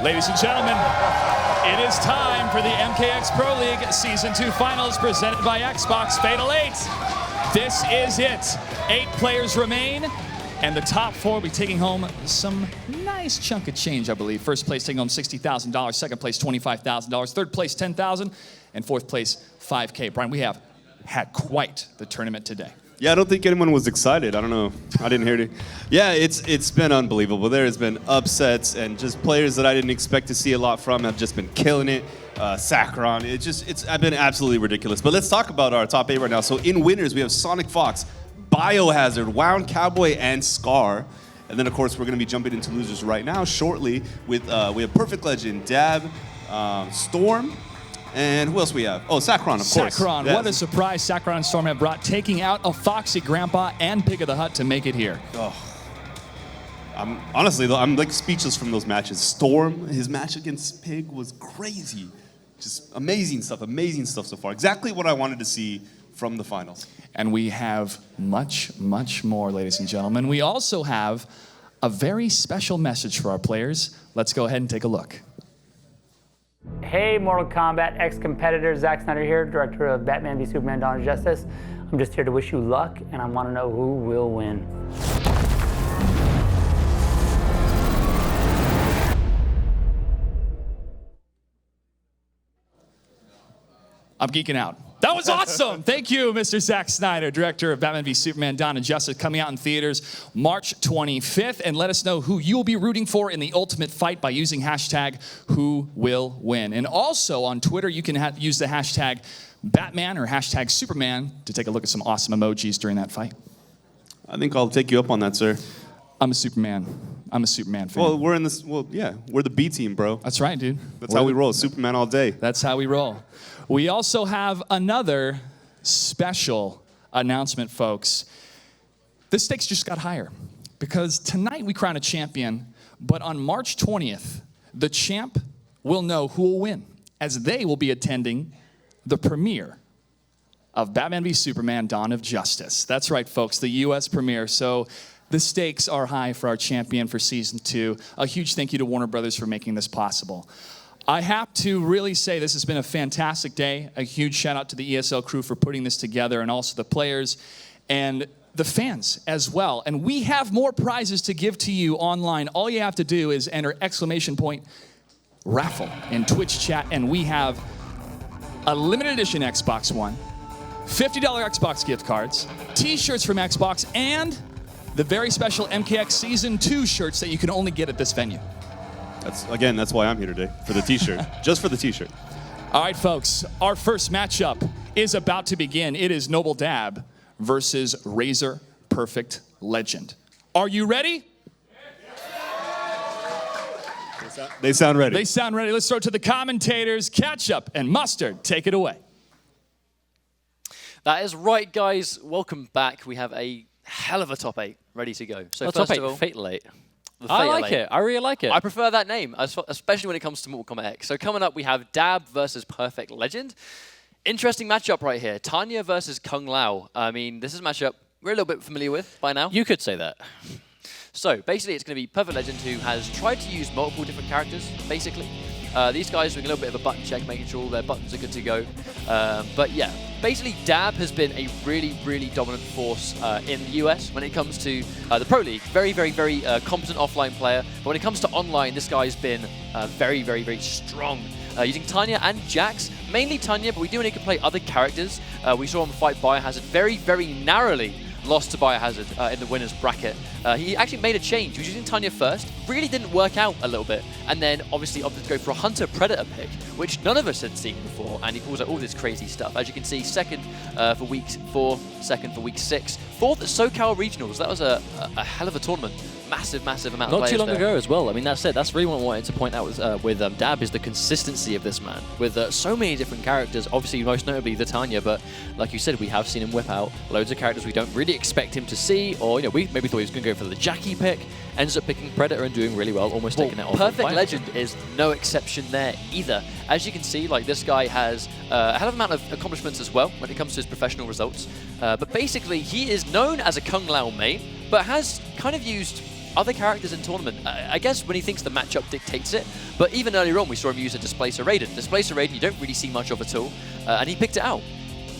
Ladies and gentlemen, it is time for the MKX Pro League Season 2 Finals presented by Xbox Fatal 8. This is it. 8 players remain, and the top 4 will be taking home some nice chunk of change, I believe. First place taking home $60,000, second place $25,000, third place $10,000, and fourth place $5K. Brian, we have had quite the tournament today. Yeah, I don't think anyone was excited. I don't know. I didn't hear it. Yeah, it's been unbelievable. There has been upsets and just players that I didn't expect to see a lot from have just been killing it. Sacron, it's been absolutely ridiculous. But let's talk about our top 8 right now. So in winners, we have Sonic Fox, Biohazard, Wound Cowboy, and Scar. And then, of course, we're going to be jumping into losers right now shortly with we have Perfect Legend, Dab, Storm, and who else we have? Oh, Sacron, of course. Sacron, what a surprise Sacron and Storm have brought, taking out a Foxy Grandpa and Pig of the Hut to make it here. Oh. Honestly, though, I'm like speechless from those matches. Storm, his match against Pig was crazy. Just amazing stuff so far. Exactly what I wanted to see from the finals. And we have much, much more, ladies and gentlemen. We also have a very special message for our players. Let's go ahead and take a look. Hey, Mortal Kombat X competitor, Zack Snyder here, director of Batman v Superman: Dawn of Justice. I'm just here to wish you luck, and I want to know who will win. I'm geeking out. That was awesome. Thank you, Mr. Zack Snyder, director of Batman v Superman: Dawn of Justice, coming out in theaters March 25th. And let us know who you'll be rooting for in the ultimate fight by using hashtag #WhoWillWin. And also on Twitter, you can use the hashtag Batman or hashtag Superman to take a look at some awesome emojis during that fight. I think I'll take you up on that, sir. I'm a Superman fan. Well, we're in this. Well, yeah, we're the B team, bro. That's right, dude. That's how we roll. Superman all day. That's how we roll. We also have another special announcement, folks. The stakes just got higher because tonight we crown a champion, but on March 20th, the champ will know who will win, as they will be attending the premiere of Batman v Superman: Dawn of Justice. That's right, folks, the US premiere. So the stakes are high for our champion for Season 2. A huge thank you to Warner Brothers for making this possible. I have to really say this has been a fantastic day. A huge shout out to the ESL crew for putting this together, and also the players and the fans as well. And we have more prizes to give to you online. All you have to do is enter !raffle in Twitch chat, and we have a limited edition Xbox One, $50 Xbox gift cards, t-shirts from Xbox, and the very special MKX Season 2 shirts that you can only get at this venue. That's why I'm here today, for the t-shirt. Just for the t-shirt. All right, folks, our first matchup is about to begin. It is Noble Dab versus RZR Perfect Legend. Are you ready? They sound ready. They sound ready. Let's throw it to the commentators. Ketchup and Mustard, take it away. That is right, guys. Welcome back. We have a hell of a top 8 ready to go. So top 8, of all, Fatal 8. I like it. I really like it. I prefer that name, especially when it comes to Mortal Kombat X. So coming up, we have Dab versus Perfect Legend. Interesting matchup right here. Tanya versus Kung Lao. I mean, this is a matchup we're a little bit familiar with by now. You could say that. So basically, it's going to be Perfect Legend, who has tried to use multiple different characters, basically. These guys are doing a little bit of a button check, making sure all their buttons are good to go. But yeah, basically Dab has been a really, really dominant force in the US when it comes to the Pro League. Very, very, very competent offline player. But when it comes to online, this guy's been very, very, very strong. Using Tanya and Jax, mainly Tanya, but we do need to play other characters. We saw him fight Biohazard very, very narrowly. Lost to Biohazard in the winner's bracket. He actually made a change. He was using Tanya first, really didn't work out a little bit, and then obviously opted to go for a Hunter-Predator pick, which none of us had seen before, and he pulls out all this crazy stuff. As you can see, second for week 4, second for week 6, fourth at SoCal Regionals. That was a hell of a tournament. Massive, massive amount of players. Not too long there. ago as well. I mean, that's it. That's really what I wanted to point out with Dab is the consistency of this man. With so many different characters, obviously most notably the Tanya, but like you said, we have seen him whip out loads of characters we don't really expect him to see, or we maybe thought he was going to go for the Jackie pick, ends up picking Predator and doing really well, almost taking it off. Perfect Legend is no exception there either. As you can see, like this guy has a hell of an amount of accomplishments as well when it comes to his professional results. But basically, he is known as a Kung Lao main, but has kind of used other characters in tournament. I guess when he thinks the matchup dictates it, but even earlier on we saw him use a Displacer Raiden. Displacer Raiden you don't really see much of at all, and he picked it out.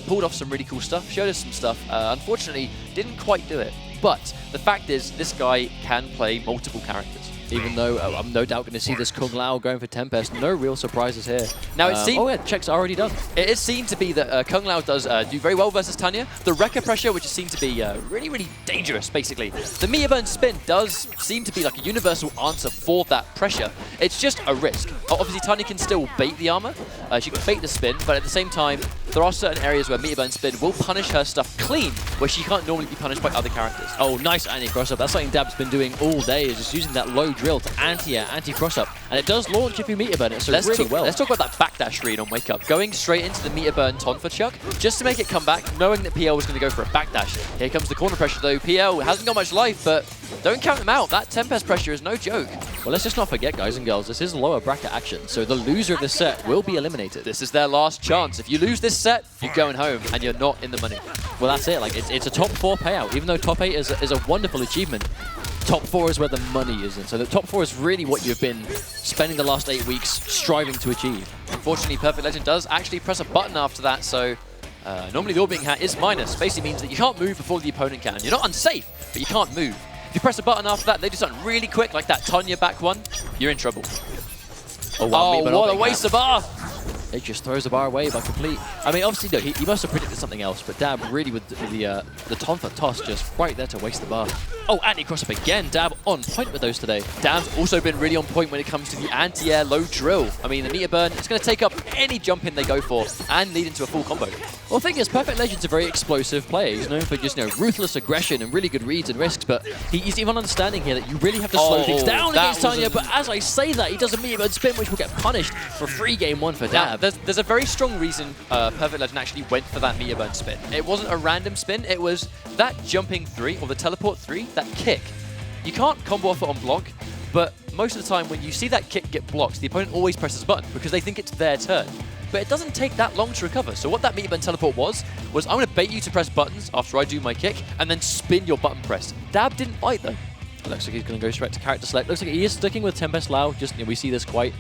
Pulled off some really cool stuff, showed us some stuff. Unfortunately, didn't quite do it. But the fact is, this guy can play multiple characters. Even though I'm no doubt going to see this Kung Lao going for Tempest. No real surprises here. Now, it seems... Oh, yeah, check's already done. It is seen to be that Kung Lao does do very well versus Tanya. The Wrecker pressure, which is seen to be really, really dangerous, basically. The Meteor Burn spin does seem to be like a universal answer for that pressure. It's just a risk. Obviously, Tanya can still bait the armor. She can bait the spin, but at the same time, there are certain areas where Meteor Burn spin will punish her stuff clean, where she can't normally be punished by other characters. Oh, nice anti-cross-up. That's something Dab's been doing all day, is just using that low drill to anti-cross-up. And it does launch if you Meteor Burn it, so really well. Let's talk about that backdash read on Wake Up. Going straight into the Meteor Burn Tonfa Chuck, just to make it come back, knowing that PL was going to go for a backdash. Here comes the corner pressure though. PL hasn't got much life, but don't count him out. That Tempest pressure is no joke. Well, let's just not forget, guys and girls, this is lower bracket action, so the loser of this set will be eliminated. This is their last chance. If you lose this set, you're going home, and you're not in the money. Well, that's it. Like, it's a top 4 payout. Even though top 8 is a wonderful achievement, top 4 is where the money isn't. So the top 4 is really what you've been spending the last 8 weeks striving to achieve. Unfortunately, Perfect Legend does actually press a button after that, so normally the Orbiting Hat is minus. Basically means that you can't move before the opponent can. You're not unsafe, but you can't move. If you press a button after that, they do something really quick, like that Tanya back one, you're in trouble. Oh, wow, what a waste of bar! It just throws the bar away by complete. I mean, obviously, no, he must have predicted something else, but Dab really with the Tonfa toss just right there to waste the bar. Oh, anti-cross-up again. Dab on point with those today. Dab's also been really on point when it comes to the anti-air low drill. I mean, the Meteor Burn, it's going to take up any jump in they go for and lead into a full combo. Well, the thing is, Perfect Legend's a very explosive player. He's known for just, ruthless aggression and really good reads and risks, but he's even understanding here that you really have to slow things down against Tanya, but as I say that, he does a Meteor Burn spin, which will get punished for free game 1 for Dab. There's a very strong reason Perfect Legend actually went for that Meteor Burn spin. It wasn't a random spin, it was that jumping 3 or the teleport 3, that kick. You can't combo off it on block, but most of the time when you see that kick get blocked, the opponent always presses button because they think it's their turn. But it doesn't take that long to recover. So what that Meteor Burn teleport was I'm going to bait you to press buttons after I do my kick and then spin your button press. Dab didn't bite though. Looks like he's going to go straight to character select. Looks like he is sticking with Tempest Lao. Just we see this quite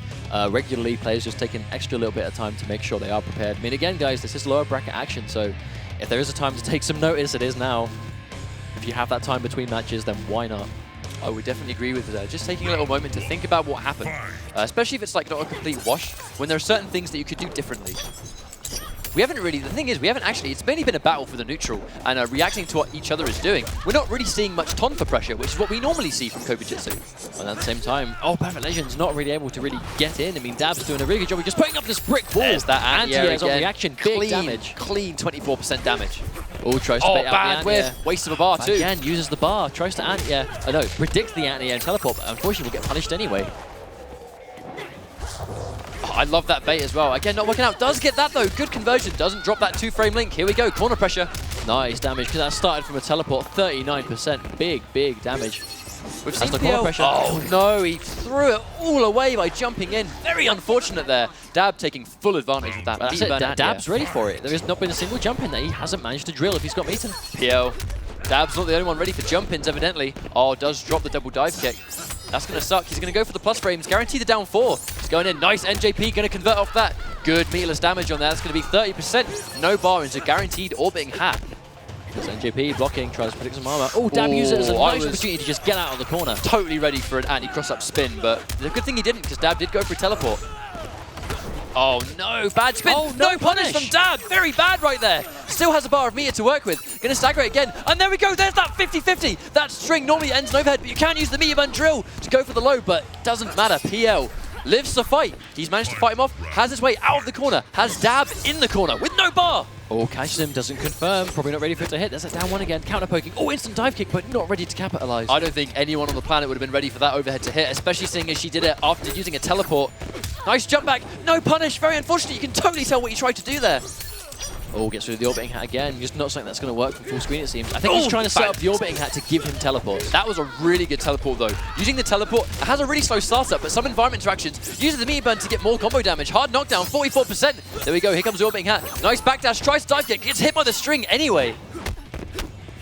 regularly. Players just taking extra little bit of time to make sure they are prepared. I mean, again, guys, this is lower bracket action, so if there is a time to take some notice, it is now. If you have that time between matches, then why not? I would definitely agree with just taking a little moment to think about what happened, especially if it's like not a complete wash. When there are certain things that you could do differently. We haven't really, the thing is, it's mainly been a battle for the neutral and reacting to what each other is doing. We're not really seeing much Tonfa pressure, which is what we normally see from Kobujitsu. And at the same time, Perfect Legend's not really able to really get in. I mean, Dab's doing a really good job of just putting up this brick wall. There's that anti-air on reaction, big damage. Clean 24% damage. Oh, tries to bait out the anti-air. Waste of a bar too. Again, uses the bar, tries to anti-air. Predicts the anti-air and teleport, but unfortunately will get punished anyway. I love that bait as well. Again, not working out. Does get that though. Good conversion. Doesn't drop that 2-frame link. Here we go. Corner pressure. Nice damage because that started from a teleport. 39%. Big damage. We've seen the corner pressure. Oh no, he threw it all away by jumping in. Very unfortunate there. Dab taking full advantage of that. That's it. Dab's ready for it. There has not been a single jump in that he hasn't managed to drill if he's got meter. PL. Dab's not the only one ready for jump-ins, evidently. Oh, does drop the double dive kick. That's going to suck. He's going to go for the plus frames. Guarantee the down 4. He's going in. Nice. NJP going to convert off that. Good meterless damage on that. That's going to be 30%. No bar into guaranteed orbiting hat. Because NJP blocking, tries to predict some armor. Oh, Dab uses it as a nice opportunity to just get out of the corner. Totally ready for an anti-cross-up spin, but the good thing he didn't because Dab did go for a teleport. Oh no, bad spin. Oh, no punish from Dab. Very bad right there. Still has a bar of meter to work with. Going to stagger it again. And there we go. There's that 50-50. That string normally ends in overhead, but you can use the Meteor Burn drill to go for the low, but doesn't matter. PL lives the fight. He's managed to fight him off. Has his way out of the corner. Has Dab in the corner with no bar. Oh, catches him. Doesn't confirm. Probably not ready for it to hit. There's a down 1 again. Counter poking. Oh, instant dive kick, but not ready to capitalize. I don't think anyone on the planet would have been ready for that overhead to hit, especially seeing as she did it after using a teleport. Nice jump back. No punish. Very unfortunate. You can totally tell what he tried to do there. Oh, gets rid of the orbiting hat again. Just not something that's going to work from full screen, it seems. I think he's trying to set up the orbiting hat to give him teleports. That was a really good teleport, though. Using the teleport, it has a really slow startup, but some environment interactions uses the Meteor Burn to get more combo damage. Hard knockdown, 44%. There we go. Here comes the orbiting hat. Nice backdash. Tries to dive kick. Gets hit by the string anyway.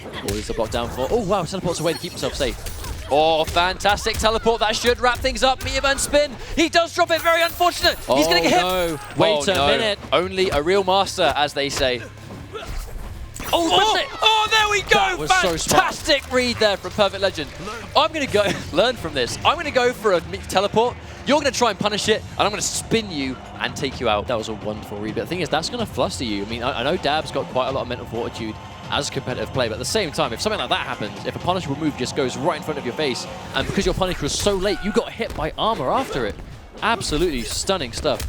Oh, he's the block down for. Oh, wow. Teleports away to keep himself safe. Oh, fantastic teleport. That should wrap things up. Metevan spin. He does drop it. Very unfortunate. He's going to get hit. No. Wait a minute. Only a real master, as they say. Oh, there we go! That was so smart. Fantastic read there from Perfect Legend. I'm going to go learn from this. I'm going to go for a teleport. You're going to try and punish it, and I'm going to spin you and take you out. That was a wonderful read. But the thing is, that's going to fluster you. I mean, I know Dab's got quite a lot of mental fortitude as a competitive player, but at the same time, if something like that happens, if a punishable move just goes right in front of your face, and because your punish was so late, you got hit by armor after it. Absolutely stunning stuff.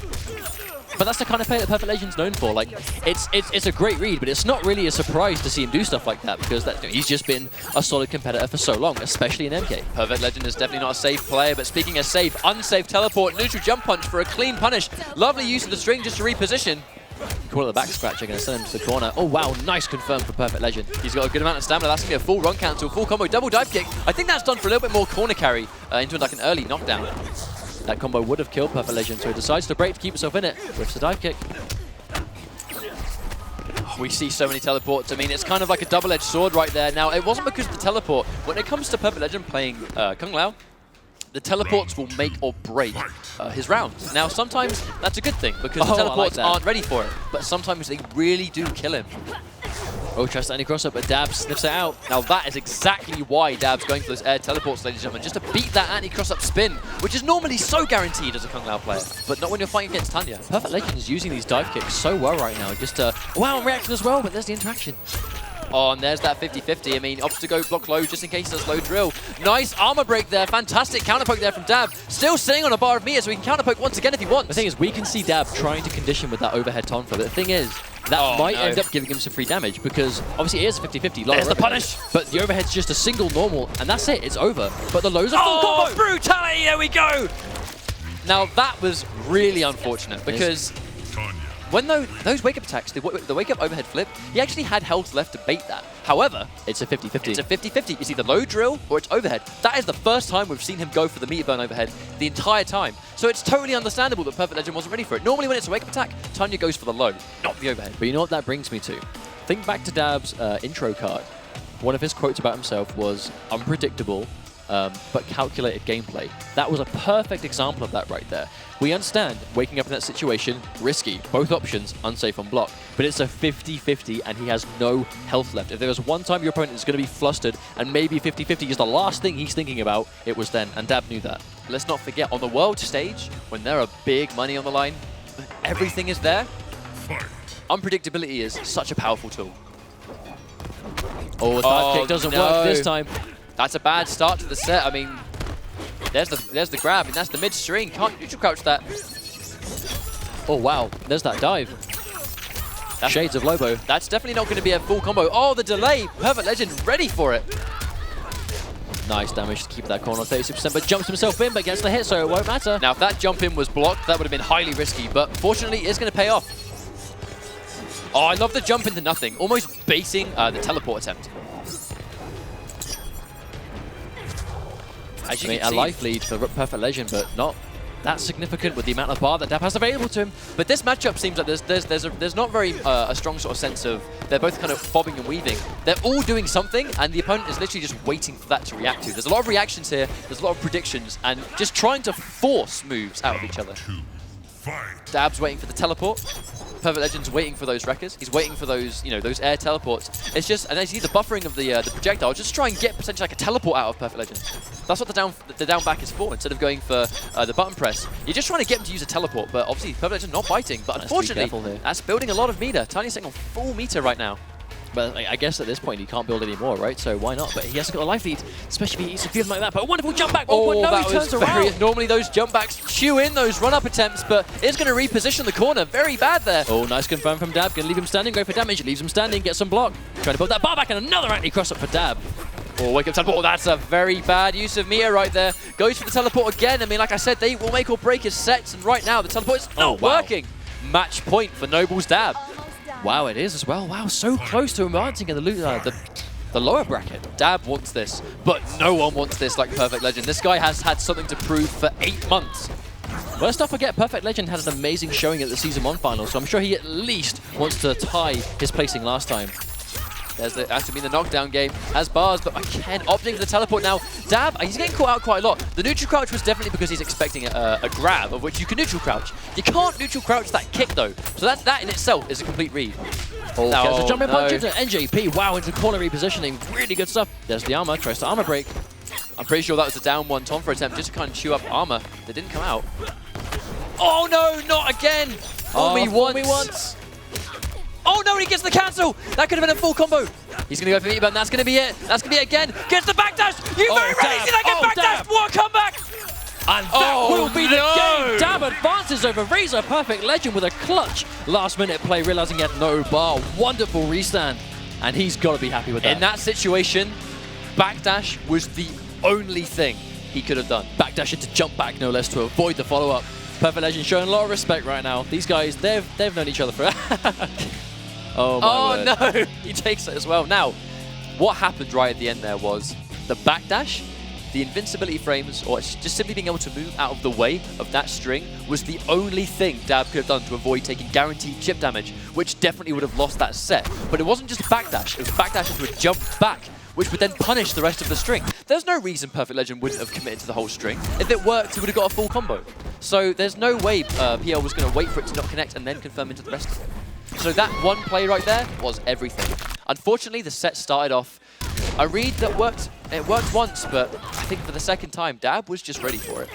But that's the kind of play that Perfect Legend's known for. Like, it's a great read, but it's not really a surprise to see him do stuff like that because he's just been a solid competitor for so long, especially in MK. Perfect Legend is definitely not a safe player, but speaking of safe, unsafe teleport, neutral jump punch for a clean punish. Lovely use of the string just to reposition. Call it the back scratcher, going to send him to the corner. Oh, wow, nice confirm for Perfect Legend. He's got a good amount of stamina. That's going to be a full run cancel, full combo, double dive kick. I think that's done for a little bit more corner carry into like an early knockdown. That combo would have killed Perfect Legend, so he decides to break to keep himself in it. Whips the dive kick. We see so many teleports. I mean, it's kind of like a double-edged sword right there. Now, it wasn't because of the teleport. When it comes to Perfect Legend playing Kung Lao, the teleports will make or break his rounds. Now, sometimes that's a good thing because the teleports aren't ready for it, but sometimes they really do kill him. Oh, tries to anti-cross up, but Dab sniffs it out. Now that is exactly why Dab's going for those air teleports, ladies and gentlemen, just to beat that anti-cross-up spin, which is normally so guaranteed as a Kung Lao player, but not when you're fighting against Tanya. Perfect Legend is using these dive kicks so well right now. Just wow, reaction as well, but there's the interaction. Oh, and there's that 50-50. I mean, opts to go block low just in case there's low drill. Nice armor break there. Fantastic counterpoke there from Dab. Still sitting on a bar of meter, so he can counterpoke once again if he wants. The thing is, we can see Dab trying to condition with that overhead tonfa, but the thing is, that might end up giving him some free damage because obviously it is a 50-50. There's the punish. But the overhead's just a single normal, and that's it. It's over. But the lows are full combo. Brutality. There we go. Now that was really unfortunate because when those wake-up attacks, the wake-up overhead flip, he actually had health left to bait that. However, it's a 50-50. It's a 50-50. It's either low drill or it's overhead. That is the first time we've seen him go for the meter burn overhead the entire time. So it's totally understandable that Perfect Legend wasn't ready for it. Normally when it's a wake-up attack, Tanya goes for the low, not the overhead. But you know what that brings me to? Think back to Dab's intro card. One of his quotes about himself was unpredictable, but calculated gameplay. That was a perfect example of that right there. We understand waking up in that situation, risky, both options, unsafe on block, but it's a 50-50 and he has no health left. If there was one time your opponent is going to be flustered and maybe 50-50 is the last thing he's thinking about, it was then, and Dab knew that. Let's not forget, on the world stage, when there are big money on the line, everything is there. Unpredictability is such a powerful tool. Oh, the dive kick doesn't work this time. That's a bad start to the set. I mean, there's the grab, and that's the mid-string. Can't neutral crouch that. Oh, wow. There's that dive. Shades of Lobo. That's definitely not going to be a full combo. Oh, the delay. Perfect Legend ready for it. Nice damage to keep that corner on 36%, but jumps himself in, but gets the hit, so it won't matter. Now, if that jump in was blocked, that would have been highly risky, but fortunately, it's going to pay off. Oh, I love the jump into nothing, almost baiting the teleport attempt. I mean, a life lead for Perfect Legend, but not that significant with the amount of bar that Dab has available to him. But this matchup seems like there's not very a strong sort of sense of they're both kind of bobbing and weaving. They're all doing something, and the opponent is literally just waiting for that to react to. There's a lot of reactions here. There's a lot of predictions, and just trying to force moves out of each other. Dab's waiting for the teleport. Perfect Legend's waiting for those wreckers. He's waiting for those, those air teleports. It's just, and I see the buffering of the projectile. Just try and get potentially like a teleport out of Perfect Legend. That's what the down back is for. Instead of going for the button press, you're just trying to get him to use a teleport. But obviously, Perfect Legend not biting. But unfortunately, that's building a lot of meter. Tiny's sitting on full meter right now. But I guess at this point he can't build any more, right? So why not? But he hasn't got a life lead, especially if he eats a feeling like that. But a wonderful jump back. Oh, no, he turns around. Normally those jump backs chew in those run-up attempts, but it's going to reposition the corner. Very bad there. Oh, nice confirm from Dab. Going to leave him standing, go for damage. Leaves him standing, gets some block. Trying to build that bar back, and another anti-cross up for Dab. Oh, wake up teleport. Oh, that's a very bad use of Mia right there. Goes for the teleport again. I mean, like I said, they will make or break his sets, and right now the teleport is not working. Match point for Noble's Dab. Wow, it is as well. Wow, so close to advancing in the lower bracket. Dab wants this, but no one wants this like Perfect Legend. This guy has had something to prove for 8 months. Well, let's not forget, Perfect Legend had an amazing showing at the Season 1 final, so I'm sure he at least wants to tie his placing last time. There's the has to be the knockdown game. Has bars, but again, opting for the teleport now. Dab, he's getting caught out quite a lot. The neutral crouch was definitely because he's expecting a grab, of which you can neutral crouch. You can't neutral crouch that kick, though. So that in itself is a complete read. Oh, gets a jumping punch no. into NJP. Wow, into corner repositioning. Really good stuff. There's the armor. Tries to armor break. I'm pretty sure that was a down one Tom for attempt just to kind of chew up armor that didn't come out. Oh no, not again! Fool me once. Oh no, he gets the cancel! That could have been a full combo. He's gonna go for me, but that's gonna be it. That's gonna be it again. Gets the backdash! You very rarely see that get backdash! What a comeback! And that will be the game. Dab advances over RZR. Perfect Legend with a clutch last minute play, realizing he had no bar. Wonderful restand. And he's got to be happy with that. In that situation, backdash was the only thing he could have done. Backdash into jump back, no less, to avoid the follow-up. Perfect Legend showing a lot of respect right now. These guys, they've known each other for... Oh, my word. No, he takes it as well. Now, what happened right at the end there was the backdash, the invincibility frames, or just simply being able to move out of the way of that string was the only thing Dab could have done to avoid taking guaranteed chip damage, which definitely would have lost that set. But it wasn't just backdash, it was backdash into a jump back, which would then punish the rest of the string. There's no reason Perfect Legend wouldn't have committed to the whole string. If it worked, he would have got a full combo. So there's no way PL was going to wait for it to not connect and then confirm into the rest of it. So that one play right there was everything. Unfortunately, the set started off a read that worked. It worked once, but I think for the second time, Dab was just ready for it.